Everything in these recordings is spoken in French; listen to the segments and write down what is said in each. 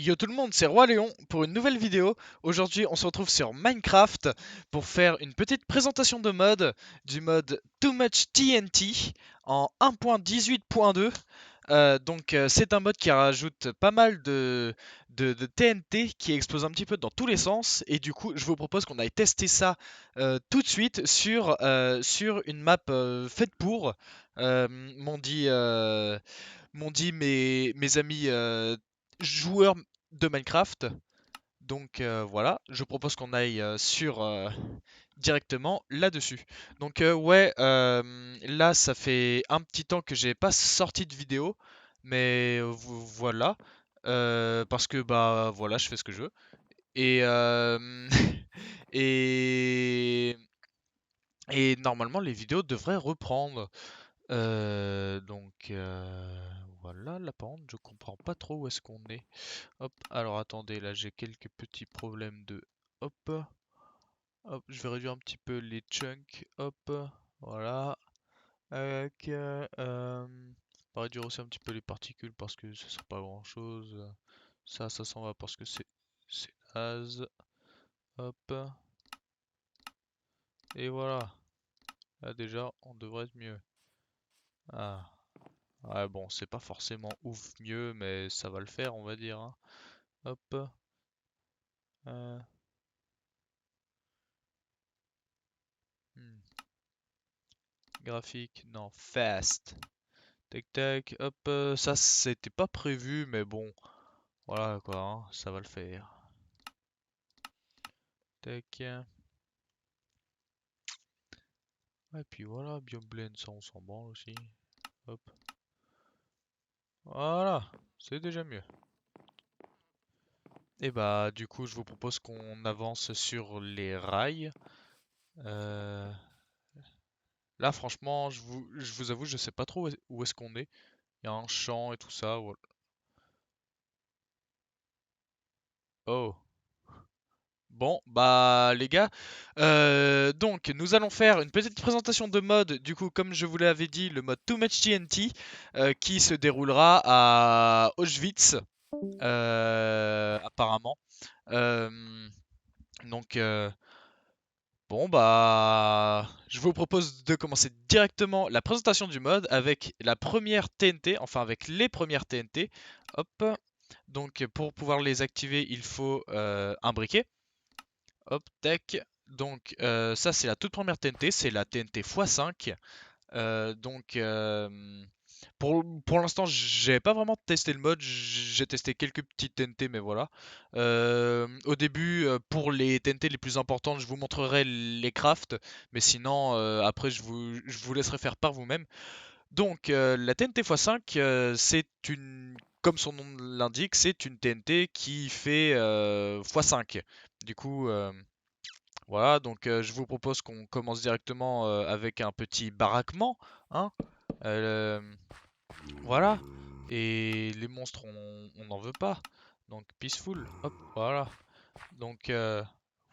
Yo tout le monde, c'est Roi Léon pour une nouvelle vidéo. Aujourd'hui, on se retrouve sur Minecraft pour faire une petite présentation de mode, du mode Too Much TNT en 1.18.2. C'est un mode qui rajoute pas mal de TNT qui explose un petit peu dans tous les sens. Et du coup, je vous propose qu'on aille tester ça tout de suite sur une map faite pour. Euh, m'ont dit, euh, m'ont dit mes amis joueurs de Minecraft. Voilà, je propose qu'on aille directement là-dessus. Là ça fait un petit temps que j'ai pas sorti de vidéo, mais voilà. Parce que bah voilà, je fais ce que je veux. Et, et, et normalement les vidéos devraient reprendre. Voilà, la pente, je comprends pas trop où est-ce qu'on est. Hop, alors attendez, là j'ai quelques petits problèmes de... Hop, hop, je vais réduire un petit peu les chunks. Hop, voilà. Ok, on va réduire aussi un petit peu les particules parce que ça sert pas à grand chose. Ça s'en va parce que c'est naze. Hop, et voilà. Là déjà, on devrait être mieux. Ah, ouais, bon, c'est pas forcément ouf mieux, mais ça va le faire, on va dire, hein. Hop. euh, hmm, Graphique, non, fast. Tac tac, hop, ça c'était pas prévu, mais bon, voilà quoi, hein, ça va le faire. Tac. Et puis voilà, BioBlend, ça on s'en branle aussi. Hop. Voilà, c'est déjà mieux. Et bah du coup je vous propose qu'on avance sur les rails. Euh, Là franchement, je vous avoue, je sais pas trop où est-ce qu'on est. Il y a un champ et tout ça. Oh. Bon, bah les gars, nous allons faire une petite présentation de mode, du coup comme je vous l'avais dit, le mode Too Much TNT, qui se déroulera à Auschwitz, apparemment. Euh, donc bon bah je vous propose de commencer directement la présentation du mode avec la première TNT, enfin avec les premières TNT. Hop, donc pour pouvoir les activer, il faut un briquet. Hop, tac. Ça c'est la toute première TNT, c'est la TNT x5. Euh, donc euh, pour l'instant, j'ai pas vraiment testé le mode, j'ai testé quelques petites TNT, mais voilà. Au début, pour les TNT les plus importantes, je vous montrerai les crafts, mais sinon, après, je vous laisserai faire par vous-même. La TNT x5, comme son nom l'indique, c'est une TNT qui fait x5. Du coup, voilà, je vous propose qu'on commence directement avec un petit baraquement, hein. Euh, voilà. Et les monstres, on n'en veut pas. Donc peaceful, hop, voilà. Donc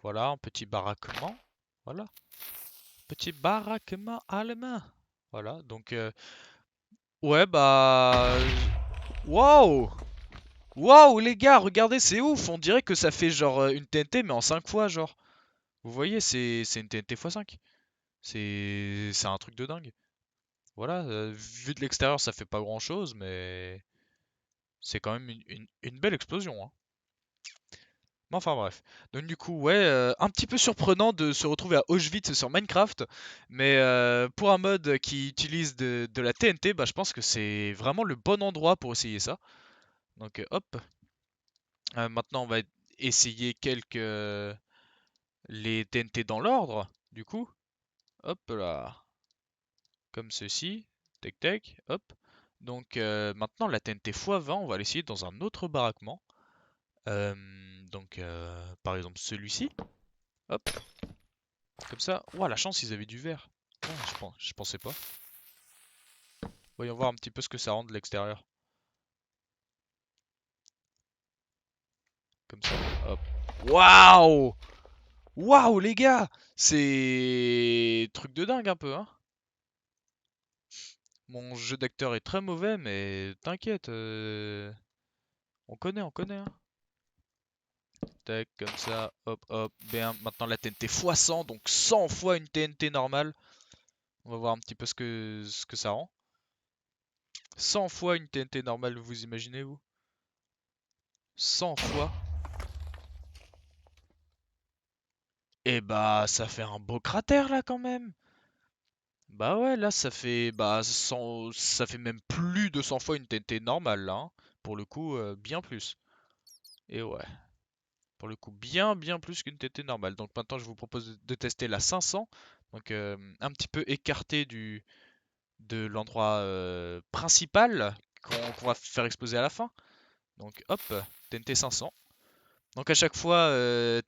voilà, un petit baraquement. Voilà, petit baraquement allemand. Voilà, ouais, bah... Waouh! Waouh, les gars, regardez, c'est ouf! On dirait que ça fait genre une TNT, mais en 5 fois, genre. Vous voyez, c'est une TNT x5. C'est un truc de dingue. Voilà, vu de l'extérieur, ça fait pas grand-chose, mais c'est quand même une belle explosion, hein. Mais enfin bref. Donc du coup, ouais, un petit peu surprenant de se retrouver à Auschwitz sur Minecraft, mais pour un mode qui utilise de la TNT, bah, je pense que c'est vraiment le bon endroit pour essayer ça. Hop. Maintenant, on va essayer les TNT dans l'ordre, du coup. Hop là. Comme ceci. Tac tac, hop. Maintenant la TNT x20, on va l'essayer dans un autre baraquement. Par exemple celui-ci. Hop, comme ça. Ouah, la chance, ils avaient du verre. Ah, je pensais pas. Voyons voir un petit peu ce que ça rend de l'extérieur. Comme ça, hop. Waouh! Waouh, les gars! C'est... truc de dingue un peu, hein. Mon jeu d'acteur est très mauvais, mais t'inquiète, on connaît, hein. Tac, comme ça, hop, hop, bien. Maintenant la TNT x100, donc 100 fois une TNT normale. On va voir un petit peu ce que ça rend. 100 fois une TNT normale, vous imaginez vous? 100 fois. Et bah ça fait un beau cratère là quand même. Bah ouais, là ça fait ça fait même plus de 100 fois une TNT normale là, hein. Pour le coup, bien plus. Et ouais, pour le coup, bien plus qu'une TNT normale. Donc maintenant je vous propose de tester la 500. Donc un petit peu écarté de l'endroit principal qu'on va faire exploser à la fin. Donc hop, TNT 500. Donc à chaque fois,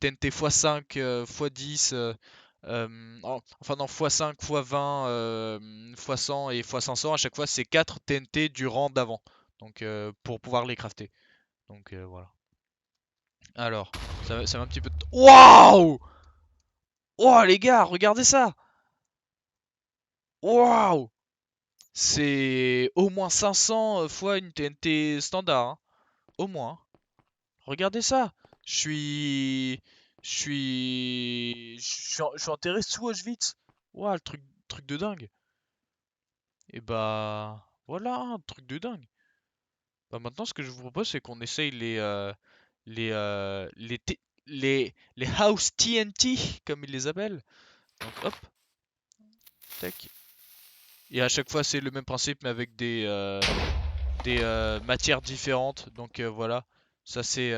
TNT x5, x10, enfin non, x5, x20, x100 et x500, à chaque fois c'est 4 TNT du rang d'avant. Donc pour pouvoir les crafter. Donc voilà. Alors, ça va un petit peu... Waouh! Waouh les gars, regardez ça! Waouh! C'est au moins 500 fois une TNT standard, hein. Au moins, hein. Regardez ça. Je suis... Je suis enterré sous Auschwitz. Ouah, le truc de dingue. Et bah... Voilà, un truc de dingue. Bah maintenant, ce que je vous propose, c'est qu'on essaye les House TNT, comme ils les appellent. Donc hop, tac. Et à chaque fois, c'est le même principe, mais avec des matières différentes. Donc voilà, ça c'est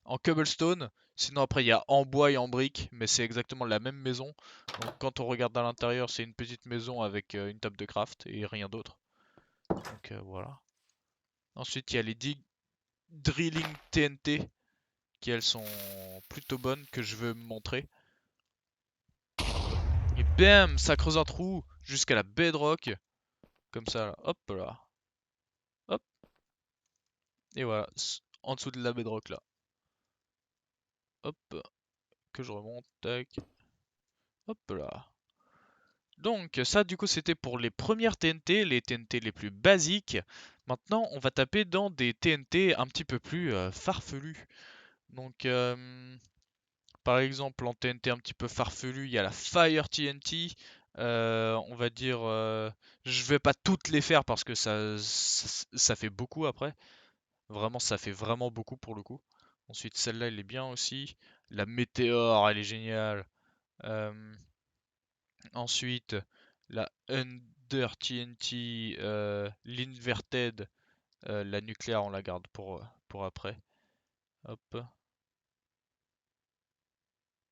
en cobblestone. Sinon après il y a en bois et en briques, mais c'est exactement la même maison. Donc quand on regarde à l'intérieur, c'est une petite maison avec une table de craft et rien d'autre. Donc voilà. Ensuite il y a les drilling TNT qui elles sont plutôt bonnes que je veux me montrer. Et bam, ça creuse un trou jusqu'à la bedrock. Comme ça, là. Hop là. Hop. Et voilà, en dessous de la bedrock là. Hop, que je remonte, tac. Hop là. Donc ça du coup c'était pour les premières TNT, les TNT les plus basiques. Maintenant on va taper dans des TNT un petit peu plus farfelus. Donc par exemple en TNT un petit peu farfelu, il y a la Fire TNT. On va dire, je vais pas toutes les faire parce que ça fait beaucoup après. Vraiment ça fait vraiment beaucoup pour le coup. Ensuite celle-là elle est bien aussi. La Météore elle est géniale. Euh, Ensuite, la Under TNT, l'Inverted, la nucléaire, on la garde pour après. Hop.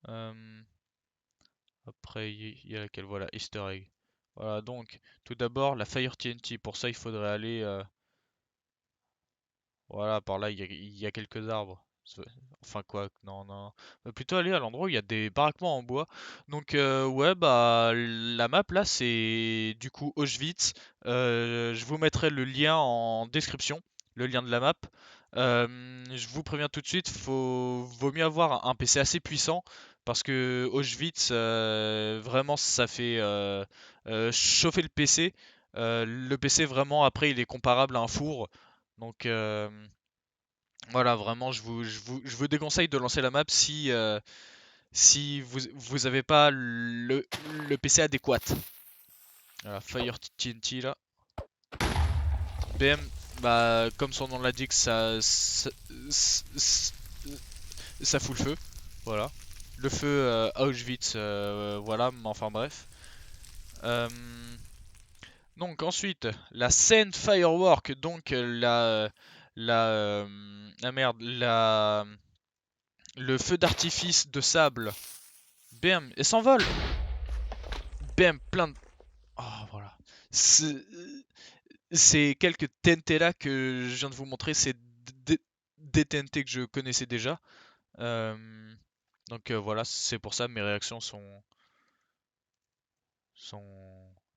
Euh, Après, il y a laquelle? Voilà, Easter egg. Voilà, donc, tout d'abord, la Fire TNT. Pour ça, il faudrait aller. Voilà, par là, il y a quelques arbres. Enfin, quoi, non, non. Plutôt aller à l'endroit où il y a des baraquements en bois. Donc, ouais, bah, la map là, c'est du coup Auschwitz. Je vous mettrai le lien en description, le lien de la map. Je vous préviens tout de suite, vaut mieux avoir un PC assez puissant parce que Auschwitz, vraiment, ça fait chauffer le PC. Le PC, vraiment, après, il est comparable à un four. Donc, voilà, vraiment, je vous déconseille de lancer la map si vous avez pas le PC adéquat. Voilà, Fire TNT là. BM, bah, comme son nom l'indique, ça fout le feu. Voilà. Le feu à Auschwitz, voilà, mais enfin bref. Euh, donc ensuite, la scène Firework, donc la merde, le feu d'artifice de sable. Bam, et s'envole. Bam, plein de... Oh, voilà. Ces quelques TNT là que je viens de vous montrer, c'est des TNT que je connaissais déjà. Euh, donc voilà, c'est pour ça mes réactions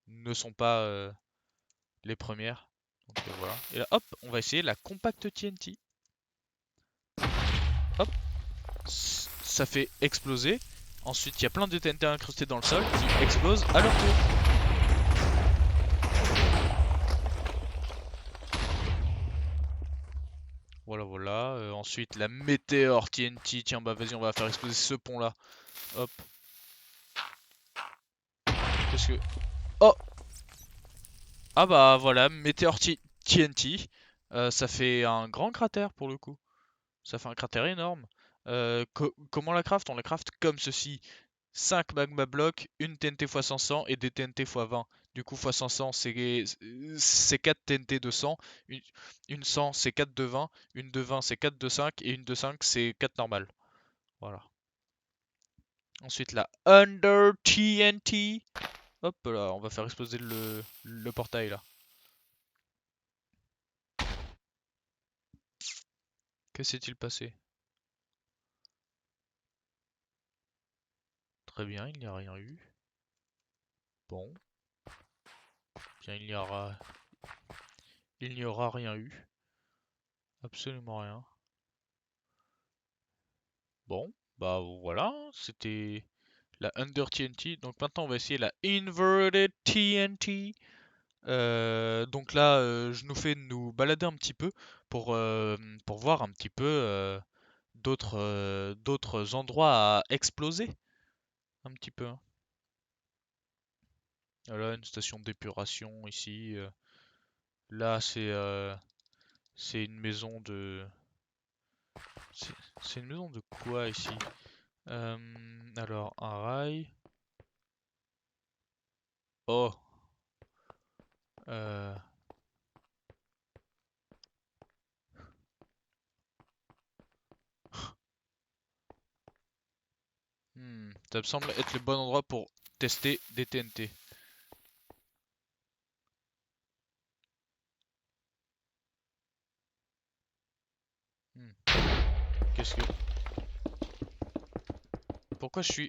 ne sont pas les premières. Donc voilà. Et là, hop, on va essayer la Compact TNT. Hop, ça fait exploser. Ensuite, il y a plein de TNT incrustés dans le sol qui explosent à leur tour. Voilà, voilà. Ensuite, la météore TNT. Tiens, bah vas-y, on va faire exploser ce pont-là. Hop. Qu'est-ce que... Oh! Ah bah voilà, météore TNT. Ça fait un grand cratère pour le coup. Ça fait un cratère énorme. Comment la craft? On la craft comme ceci. 5 magma blocks, une TNT x 500 et des TNT x 20. Du coup, x 500, c'est 4 TNT de 100. Une 100, c'est 4 de 20. Une de 20, c'est 4 de 5. Et une de 5, c'est 4 normales. Voilà. Ensuite, la Under TNT. Hop là, on va faire exploser le portail là. Que s'est-il passé? Très bien, il n'y a rien eu. Bon, bien, il n'y aura rien eu. Absolument rien. Bon, bah voilà, c'était la Under TNT. Donc maintenant, on va essayer la Inverted TNT. Donc là, je nous fais nous balader un petit peu pour voir un petit peu d'autres endroits à exploser. Un petit peu, hein. Voilà, une station d'épuration ici. Là, c'est une maison de... C'est c'est une maison de quoi ici? Alors, un rail. Oh! euh, Ça me semble être le bon endroit pour tester des TNT. Hmm, Qu'est-ce que... Pourquoi Je,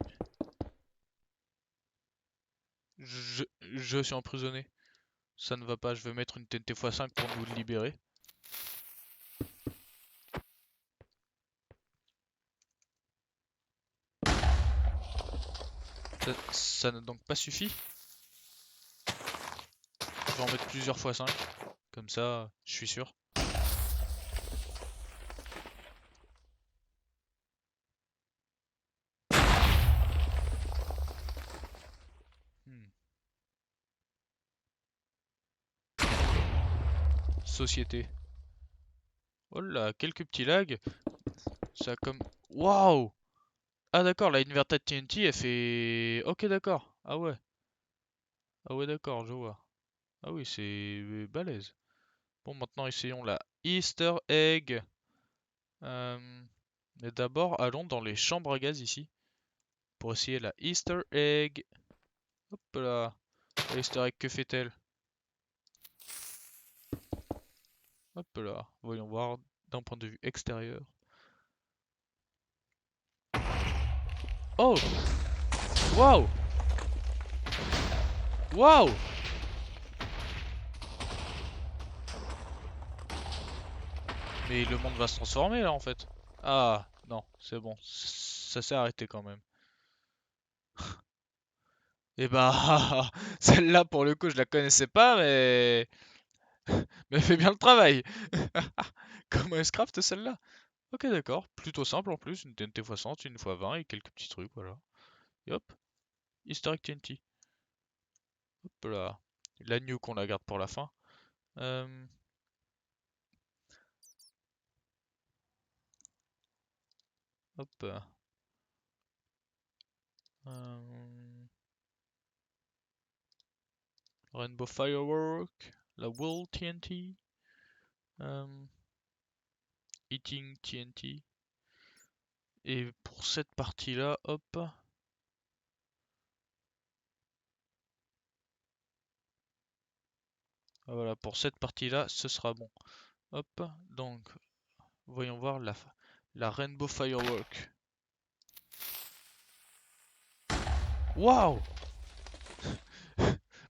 je suis emprisonné. Ça ne va pas, je vais mettre une TNT x5 pour nous libérer. Ça n'a donc pas suffi. Je vais en mettre plusieurs fois 5. Comme ça, je suis sûr. Hmm. Société. Oh là, quelques petits lags. Ça a comme... Waouh! Ah d'accord, la Inverted TNT, elle fait... Ok, d'accord. Ah ouais. Ah ouais, d'accord, je vois. Ah oui, c'est balèze. Bon, maintenant, essayons la Easter Egg. Mais d'abord, allons dans les chambres à gaz ici. Pour essayer la Easter Egg. Hop là. La Easter Egg, que fait-elle? Hop là. Voyons voir d'un point de vue extérieur. Oh! Waouh! Waouh! Mais le monde va se transformer là en fait. Ah, non, c'est bon. Ça s'est arrêté quand même. Et bah, celle-là pour le coup, je la connaissais pas, mais elle fait bien le travail. Comment elle se craft celle-là? Ok, d'accord. Plutôt simple en plus. Une TNT x 100, une x 20 et quelques petits trucs, voilà. Et hop, Historic TNT. Hop là. La new qu'on la garde pour la fin. Euh, Hop. Euh, Rainbow Firework. La Wool TNT. euh, Eating TNT. Et pour cette partie-là, hop. Ah, voilà, pour cette partie-là, ce sera bon. Hop, donc, voyons voir la Rainbow Firework. Waouh!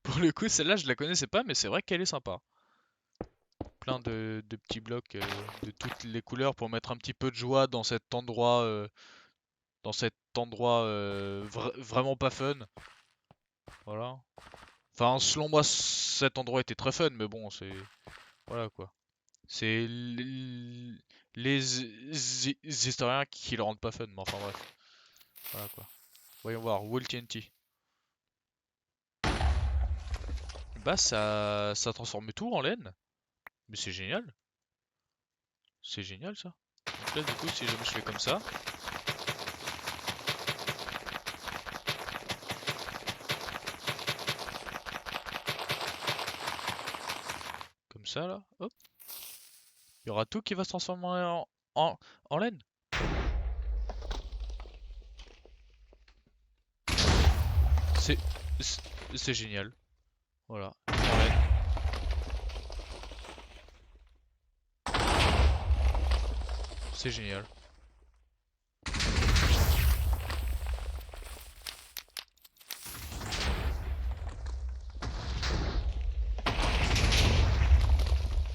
Pour le coup, celle-là, je la connaissais pas, mais c'est vrai qu'elle est sympa. Plein de petits blocs de toutes les couleurs pour mettre un petit peu de joie dans cet endroit vraiment pas fun. Voilà. Enfin, selon moi, cet endroit était très fun, mais bon, c'est voilà quoi. C'est les historiens qui le rendent pas fun, mais enfin bref. Voilà quoi. Voyons voir, Wall TNT. Bah ça transforme tout en laine. Mais c'est génial. C'est génial ça. Donc là du coup si jamais je fais comme ça là, hop, il y aura tout qui va se transformer en, en laine. C'est c'est génial. Voilà. En laine. C'est génial.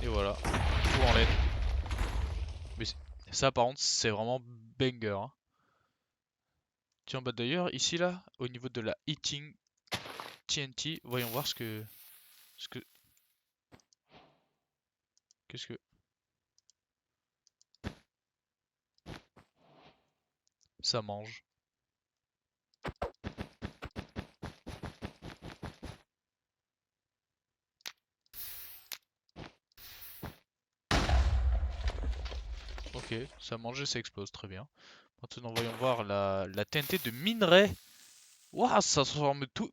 Et voilà. Tout en laine. Mais ça par contre c'est vraiment banger, hein. Tiens bah d'ailleurs ici là, au niveau de la Eating TNT, voyons voir ce que qu'est-ce que ça mange. Ok, ça mange et ça explose, très bien. Maintenant voyons voir la TNT de minerai. Waouh, ça transforme tout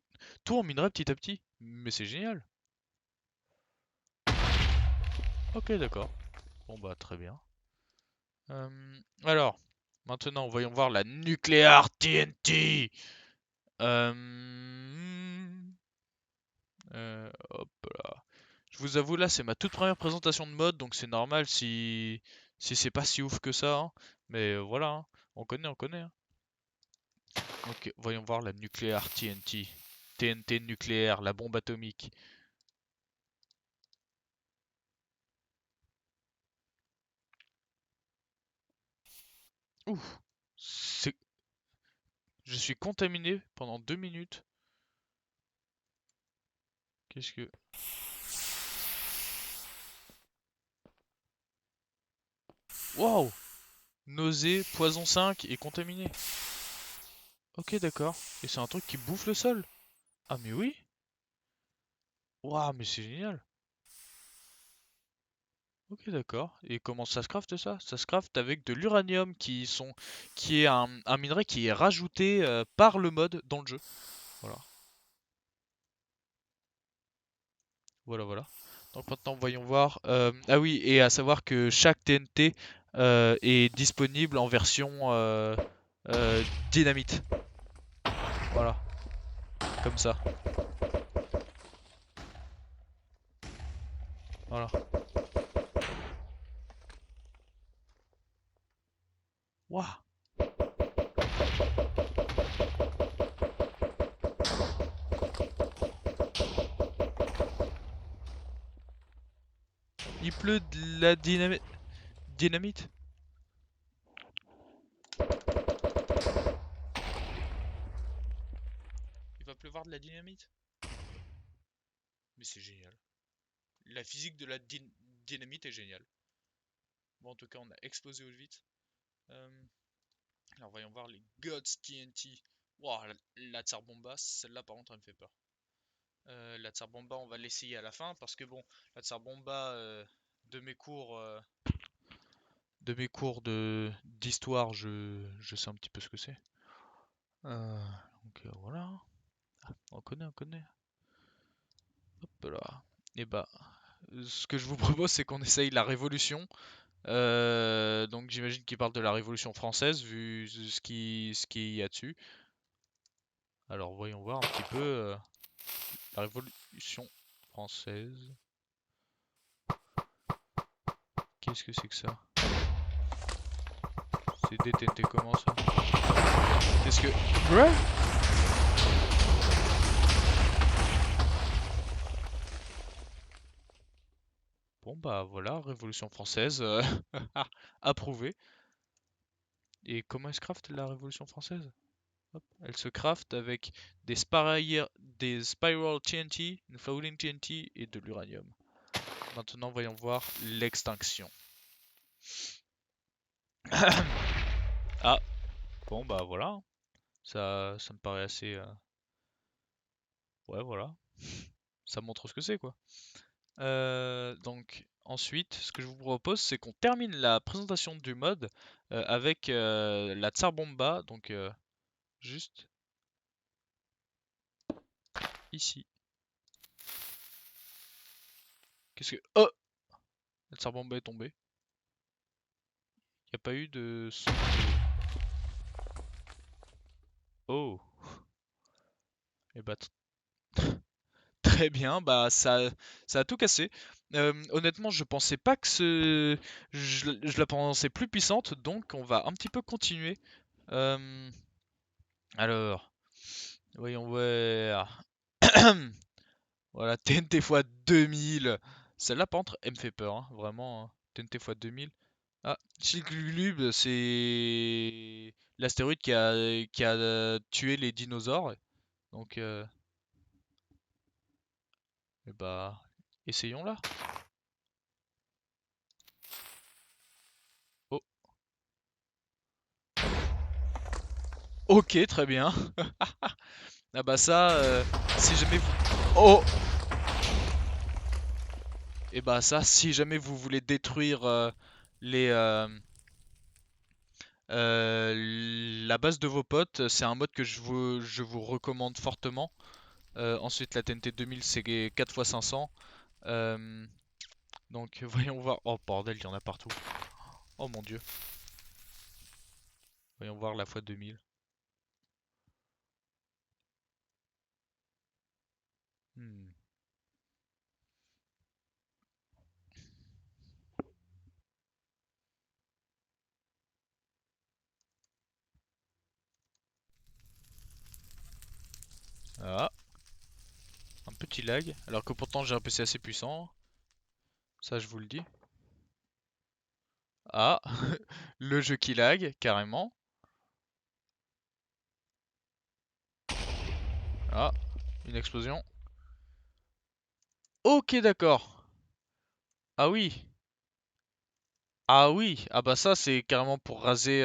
en minerai petit à petit. Mais c'est génial. Ok, d'accord. Bon bah très bien. Alors, maintenant voyons voir la nucléaire TNT. Euh, hop là. Je vous avoue là c'est ma toute première présentation de mode donc c'est normal si c'est pas si ouf que ça, hein. Mais voilà, hein. On connaît, hein. Ok, voyons voir la nucléaire TNT. TNT nucléaire, la bombe atomique. Ouh, c'est... Je suis contaminé pendant 2 minutes. Qu'est-ce que... Waouh! Nausée, poison 5 et contaminé. Ok, d'accord. Et c'est un truc qui bouffe le sol. Ah mais oui. Waouh, mais c'est génial. Ok, d'accord. Et comment ça se crafte ça? Ça se crafte avec de l'uranium qui est un minerai qui est rajouté par le mode dans le jeu. Voilà. Voilà, voilà. Donc maintenant, voyons voir. Ah oui, et à savoir que chaque TNT est disponible en version euh, dynamite. Voilà, comme ça. Voilà. Waouh! Il pleut de la dynamite? Il va pleuvoir de la dynamite? Mais c'est génial. La physique de la dynamite est géniale. Bon, en tout cas, on a explosé au vite. Euh, alors, voyons voir les Gods TNT. Waouh, la Tsar Bomba, celle-là par contre, elle me fait peur. La Tsar Bomba, on va l'essayer à la fin parce que bon, la Tsar Bomba de mes cours, de d'histoire, je sais un petit peu ce que c'est. Donc voilà, on connaît, on connaît. Hop là. Et bah, ce que je vous propose, c'est qu'on essaye la Révolution. Donc j'imagine qu'il parle de la Révolution française vu ce qu'il y a dessus. Alors voyons voir un petit peu la Révolution française. Qu'est-ce que c'est que ça? C'est détenté comment ça? Qu'est-ce que... Bruh. Bon bah voilà, Révolution française, approuvé. Et comment elle se craft la Révolution française? Hop, elle se craft avec des Spiral TNT, une Floating TNT et de l'uranium. Maintenant voyons voir l'extinction. Ah, bon bah voilà. Ça me paraît assez... Ouais, voilà. Ça montre ce que c'est, quoi. Donc ensuite, ce que je vous propose, c'est qu'on termine la présentation du mode avec la Tsar Bomba, donc juste ici. Qu'est-ce que... Oh! La Tsar Bomba est tombée. Il n'y a pas eu de son. Oh! Et bah très bien, bah ça a tout cassé. Honnêtement, je pensais pas que je la pensais plus puissante, donc on va un petit peu continuer. Euh, alors, voyons voir. Voilà, TNT x 2000. Celle-là, par contre, elle me fait peur, hein, vraiment, hein. TNT x 2000. Ah, Chicxulub, c'est l'astéroïde qui a tué les dinosaures. Donc, eh bah, essayons-la. Oh, ok, très bien. Ah bah ça, si jamais vous... Oh! Et bah ça, si jamais vous voulez détruire les, la base de vos potes, c'est un mode que je vous recommande fortement. Ensuite, la TNT 2000, c'est 4 x 500. Euh, donc, voyons voir. Oh bordel, il y en a partout. Oh mon dieu. Voyons voir la fois 2000. Hmm. Ah, un petit lag. Alors que pourtant, j'ai un PC assez puissant. Ça, je vous le dis. Ah, le jeu qui lag, carrément. Ah, une explosion. Ok, d'accord. Ah oui. Ah oui. Ah bah ça, c'est carrément pour raser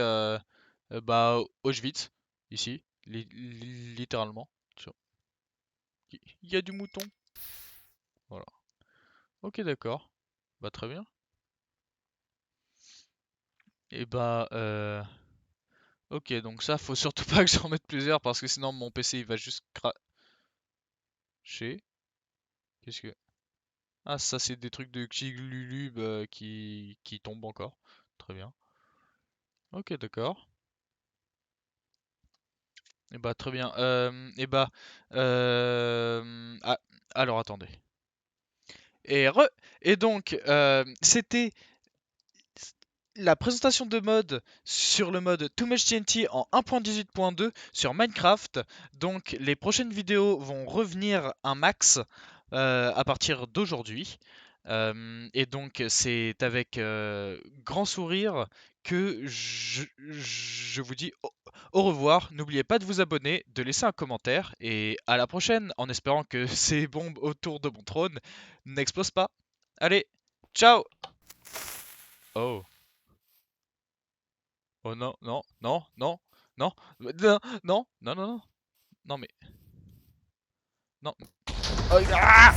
bah, Auschwitz. Ici. Littéralement. Tu vois. Il y a du mouton. Voilà. Ok, d'accord. Bah très bien. Et bah ok, donc ça, faut surtout pas que j'en mette plusieurs parce que sinon mon PC il va juste cracher. Qu'est-ce que... Ah, ça c'est des trucs de Xiglulub qui tombent encore. Très bien. Ok, d'accord. Et bah très bien. Et bah... Ah, alors attendez. Et re... Et donc, c'était la présentation de mode sur le mode Too Much TNT en 1.18.2 sur Minecraft. Donc les prochaines vidéos vont revenir un max à partir d'aujourd'hui. Et donc c'est avec grand sourire que je vous dis au revoir. N'oubliez pas de vous abonner, de laisser un commentaire et à la prochaine en espérant que ces bombes autour de mon trône n'explosent pas. Allez, ciao! Oh. Oh non, non, non, non, non, non, non, non, non, non, non, mais, non. Oh, ah